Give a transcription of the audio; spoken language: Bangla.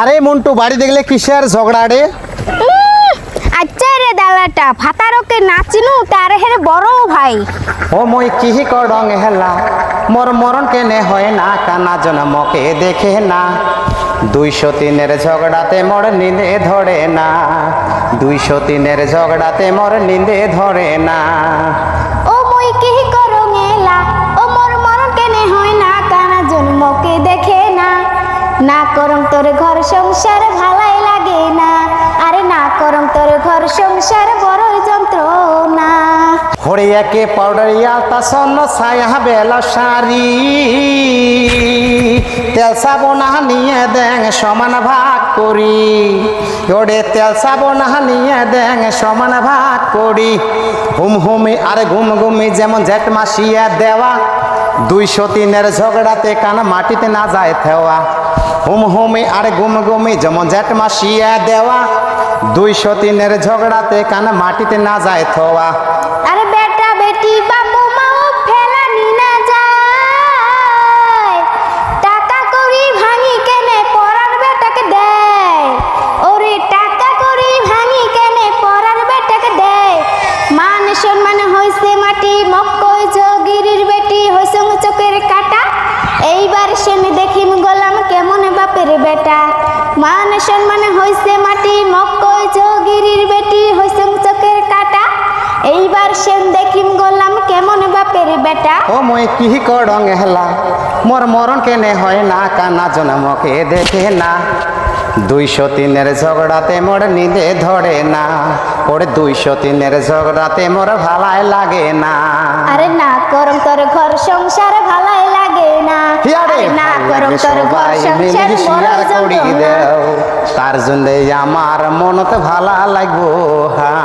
আরে মন্টু বাড়ি দেখলে কিসের ঝগড়া রে? আচ্ছা রে দালাটা ফাতারকে নাচিনু তার হেরে বড় ভাই ও মই কিহি করং হেলা মোর মরণ কেনে হয় না কানা জনমকে দেখে না 203-এর ঝগড়াতে মোর নিন্দে ধরে না 203-এর ঝগড়াতে মোর নিন্দে ধরে না ও মই কিহি করং এলা ও মোর মরণ কেনে হয় না কানা জন্মকে দেখে না না করং তোর ঘর সংসার ভালাই লাগে না আরে না করং তোর ঘর সংসার বড় যন্ত্রণা হরিয়াকে পাউডারিয়া তা সন্ন ছায়া বেলা শাড়ি তেল সাবনা নিয়ে দেং সমান ভাগ করি ওরে তেল সাবনা নিয়ে দেং সমান ভাগ করি হুম হুমি আর ঘুম ঘুমি যেমন জেঠ মাসিয়া দেওয়া 203-এর ঝগড়াতে কান মাটিতে না যায় থেওয়া হুম হুমি আর ঘুম ঘুমি যেমন জেঠ মাসিয়া দেওয়া 203-এর ঝগড়াতে কান মাটিতে না যায় থোয়া আরে বেটা বেটি বাবু মাও ফেলানি না যায় টাকা করি ভাঙি কেনে পরার বেটাকে দেয় ওরে টাকা করি ভাঙি কেনে পরার বেটাকে দেয় মান সম্মান হইছে মাটি মক্কই যোগিরির বেটি হইছে চোখের কাটা এইবার সেমি দেখিম গোলাম কেমন বাপের বেটা মান সম্মান হইছে মাটি মক্কই যোগিরির বেটি হইছে চোখের কাটা এইবার সেন দেখিম গোলাম কেমন বাপের বেটা ও মই কি করং হেলা মোর মরণ কেনে হয় না কানা জনমকে দেখে না 203-এর ঝগড়াতে মোর নিন্দে ধরে না ওরে 203-এর ঝগড়াতে মোর ভালাই লাগে না আরে না করং তোর ঘর সংসার ভালাই লাগে না আরে না করং তোর ঘর সংসার বড় করি যন্ত্রণা দেও তার জন্য আমার মনত ভালা লাগবো হা